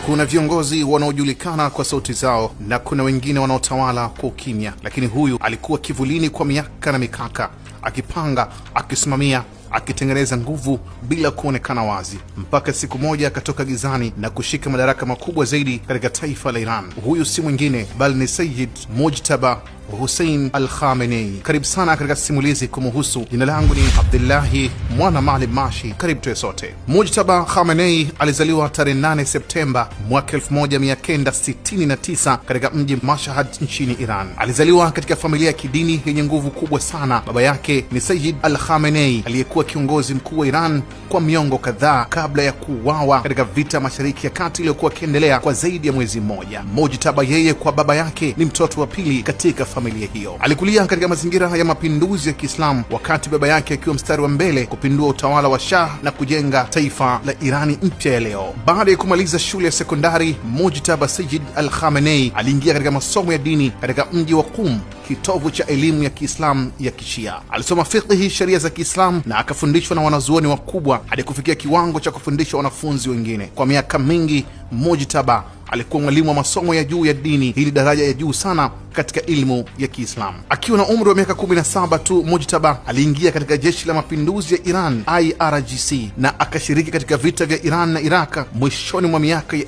Kuna viongozi wanaojulikana kwa sauti zao na kuna wengine wanaotawala kwa ukimya, lakini huyu alikuwa kivulini kwa miaka na mikaka, akipanga, akisimamia, akitengeneza nguvu bila kuonekana wazi, mpaka siku moja akatoka gizani na kushika madaraka makubwa zaidi katika taifa la Iran. Huyu si mwingine bali ni Sayyid Mujtaba Hussein Al-Khamenei. Karibu sana katika simulizi kumuhusu. Jina langu ni Abdullahi Mwana Maalim Mashi. Karibu tuwe sote. Mujtaba Khamenei alizaliwa tarehe 8 Septemba mwaka 1969 katika mji Mashhad nchini Iran. Alizaliwa katika familia ya kidini yenye nguvu kubwa sana. Baba yake ni Sayyid Al-Khamenei aliyekuwa kiongozi mkuu wa Iran kwa miongo kadhaa kabla ya kuuawa katika vita Mashariki ya Kati iliyokuwa ikiendelea kwa zaidi ya mwezi mmoja. Mujtaba yeye kwa baba yake ni mtoto wa pili katika familia hiyo. Alikulia katika mazingira ya mapinduzi ya Kiislamu, wakati baba yake akiwa mstari wa mbele kupindua utawala wa Shah na kujenga taifa la Irani mpya ya leo. Baada ya kumaliza shule ya sekondari, Mujtaba Sayyid Al-Khamenei aliingia katika masomo ya dini katika mji wa Qum, kitovu cha elimu ya Kiislamu ya Kishia. Alisoma fiqhi, sheria za Kiislamu, na akafundishwa na wanazuoni wakubwa hadi kufikia kiwango cha kufundisha wanafunzi wengine. Kwa miaka mingi Mujtaba alikuwa mwalimu wa masomo ya juu ya dini, hili daraja ya juu sana katika ilmu ya Kiislamu. Akiwa na umri wa miaka 17 tu, Mujtaba aliingia katika jeshi la mapinduzi ya Iran IRGC na akashiriki katika vita vya Iran na Iraq mwishoni mwa miaka ya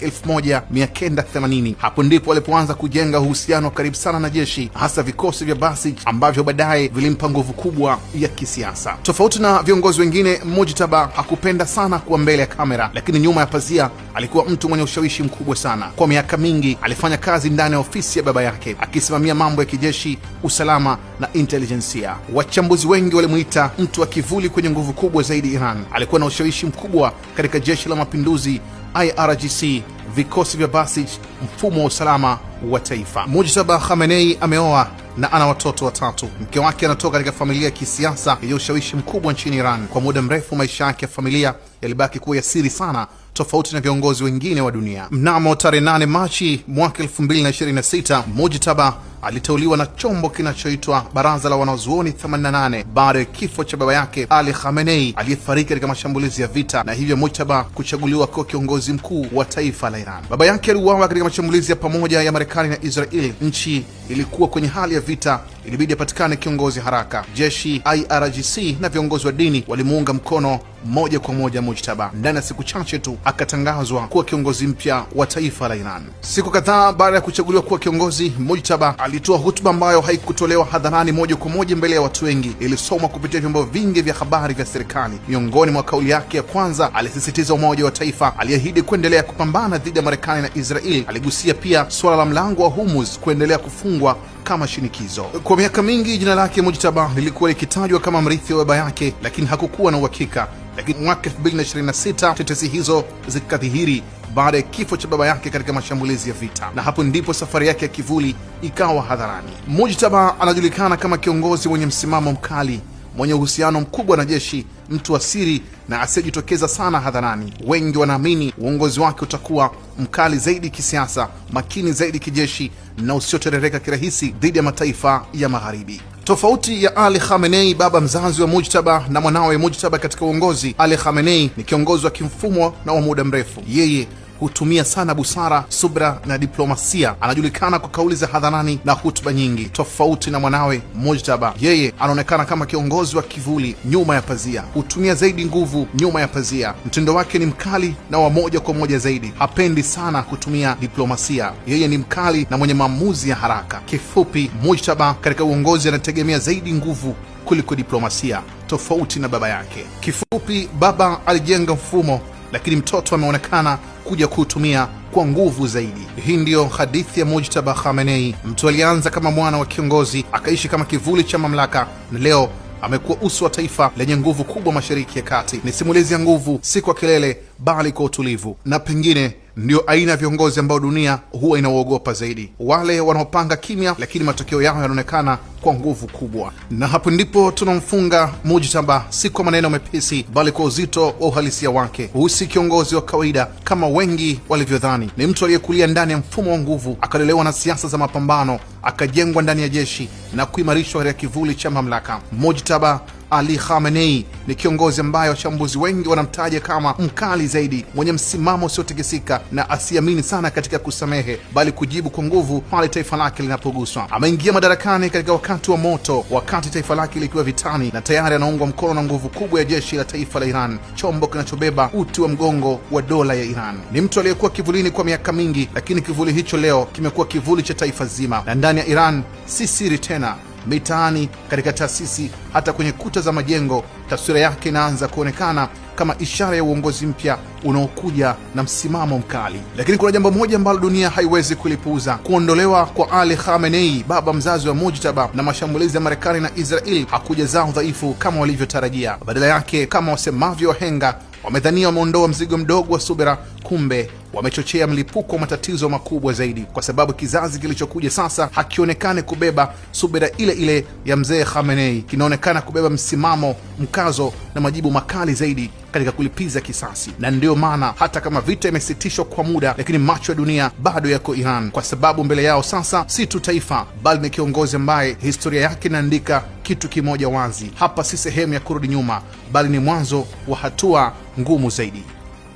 1980. Hapo ndipo alipoanza kujenga uhusiano karibu sana na jeshi, hasa vikosi vya Basij ambavyo baadaye vilimpa nguvu kubwa ya kisiasa. Tofauti na viongozi wengine, Mujtaba hakupenda sana kuwa mbele ya kamera, lakini nyuma ya pazia alikuwa mtu mwenye ushawishi mkubwa sana. Kwa miaka mingi alifanya kazi ndani ya ofisi ya baba yake, akisimamia mambo ya kijeshi, usalama na intelijensia. Wachambuzi wengi walimuita mtu wa kivuli kwenye nguvu kubwa zaidi Iran. Alikuwa na ushawishi mkubwa katika jeshi la mapinduzi, IRGC, vikosi vya Basij, mfumo wa usalama wa taifa. Mujtaba Khamenei ameoa na ana watoto watatu. Mke wake anatoka katika familia ya kisiasa yenye ushawishi mkubwa nchini Iran. Kwa muda mrefu maisha yake ya familia yalibaki kuwa ya siri sana, tofauti na viongozi wengine wa dunia. Mnamo tarehe 8 Machi mwaka 2026, Mujtaba aliteuliwa na chombo kinachoitwa Baraza la Wanazuoni 88 baada ya kifo cha baba yake Ali Khamenei aliyefariki katika mashambulizi ya vita, na hivyo Mujtaba kuchaguliwa kuwa kiongozi mkuu wa taifa la Iran. Baba yake aliuawa katika mashambulizi ya pamoja ya Marekani na Israeli. Nchi ilikuwa kwenye hali ya vita, ilibidi apatikane kiongozi haraka. Jeshi, IRGC na viongozi wa dini walimuunga mkono moja kwa moja Mujtaba. Ndani ya siku chache tu akatangazwa kuwa kiongozi mpya wa taifa la Iran. Siku kadhaa baada ya kuchaguliwa kuwa kiongozi, Mujtaba alitoa hutuba ambayo haikutolewa hadharani moja kwa moja mbele ya watu wengi, ilisomwa kupitia vyombo vingi vya habari vya serikali. Miongoni mwa kauli yake ya kwanza, alisisitiza umoja wa taifa, aliahidi kuendelea kupambana dhidi ya Marekani na Israeli. Aligusia pia suala la mlango wa Hormuz kuendelea kufungwa kama shinikizo. Kwa miaka mingi jina lake Mujtaba lilikuwa likitajwa kama mrithi wa baba yake, lakini hakukuwa na uhakika. Lakini mwaka 2026 tetesi hizo zikadhihiri baada ya kifo cha baba yake katika mashambulizi ya vita, na hapo ndipo safari yake ya kivuli ikawa hadharani. Mujtaba anajulikana kama kiongozi mwenye msimamo mkali, mwenye uhusiano mkubwa na jeshi, mtu wa siri na asiyejitokeza sana hadharani. Wengi wanaamini uongozi wake utakuwa mkali zaidi kisiasa, makini zaidi kijeshi na usioterereka kirahisi dhidi ya mataifa ya Magharibi. Tofauti ya Ali Khamenei, baba mzazi wa Mujtaba, na mwanawe Mujtaba katika uongozi, Ali Khamenei ni kiongozi wa kimfumo na wa muda mrefu. Yeye hutumia sana busara, subra na diplomasia. Anajulikana kwa kauli za hadharani na hutuba nyingi. Tofauti na mwanawe Mujtaba, yeye anaonekana kama kiongozi wa kivuli, nyuma ya pazia. Hutumia zaidi nguvu nyuma ya pazia. Mtindo wake ni mkali na wa moja kwa moja zaidi. Hapendi sana kutumia diplomasia. Yeye ni mkali na mwenye maamuzi ya haraka. Kifupi, Mujtaba katika uongozi anategemea zaidi nguvu kuliko diplomasia, tofauti na baba yake. Kifupi, baba alijenga mfumo, lakini mtoto ameonekana kuja kuutumia kwa nguvu zaidi. Hii ndiyo hadithi ya Mujtaba Khamenei. Mtu alianza kama mwana wa kiongozi, akaishi kama kivuli cha mamlaka, na leo amekuwa uso wa taifa lenye nguvu kubwa Mashariki ya Kati. Ni simulizi ya nguvu, si kwa kelele bali kwa utulivu, na pengine ndio aina ya viongozi ambao dunia huwa inaogopa zaidi, wale wanaopanga kimya lakini matokeo yao yanaonekana kwa nguvu kubwa. Na hapo ndipo tunamfunga Mujtaba, si kwa maneno mepesi bali kwa uzito wa uhalisia wake. Huyu si kiongozi wa kawaida kama wengi walivyodhani. Ni mtu aliyekulia ndani ya mfumo wa nguvu, akalelewa na siasa za mapambano, akajengwa ndani ya jeshi na kuimarishwa katika kivuli cha mamlaka. Mujtaba Ali Khamenei ni kiongozi ambaye wachambuzi wengi wanamtaja kama mkali zaidi, mwenye msimamo usiotikisika na asiamini sana katika kusamehe, bali kujibu kwa nguvu pale taifa lake linapoguswa. Ameingia madarakani katika wakati wa moto, wakati taifa lake likiwa vitani, na tayari anaungwa mkono na nguvu kubwa ya jeshi la taifa la Iran, chombo kinachobeba uti wa mgongo wa dola ya Iran. Ni mtu aliyekuwa kivulini kwa miaka mingi, lakini kivuli hicho leo kimekuwa kivuli cha taifa zima, na ndani ya Iran si siri tena. Mitaani, katika taasisi, hata kwenye kuta za majengo, taswira yake inaanza kuonekana kama ishara ya uongozi mpya unaokuja na msimamo mkali. Lakini kuna jambo moja ambalo dunia haiwezi kulipuuza: kuondolewa kwa Ali Khamenei, baba mzazi wa Mujtaba, na mashambulizi ya Marekani na Israel hakujazaa udhaifu kama walivyotarajia. Badala yake, kama wasemavyo wahenga, wamedhania wameondoa mzigo mdogo wa subira, kumbe wamechochea mlipuko wa matatizo makubwa zaidi, kwa sababu kizazi kilichokuja sasa hakionekane kubeba subira ile ile ya mzee Khamenei. Kinaonekana kubeba msimamo, mkazo na majibu makali zaidi katika kulipiza kisasi. Na ndio maana hata kama vita imesitishwa kwa muda, lakini macho ya dunia bado yako Iran, kwa sababu mbele yao sasa si tu taifa, bali ni kiongozi ambaye historia yake inaandika kitu kimoja wazi: hapa si sehemu ya kurudi nyuma, bali ni mwanzo wa hatua ngumu zaidi.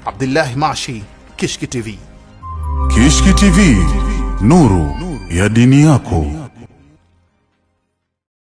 Abdullah Mashi, Kishki TV. Kishki TV, nuru ya dini yako.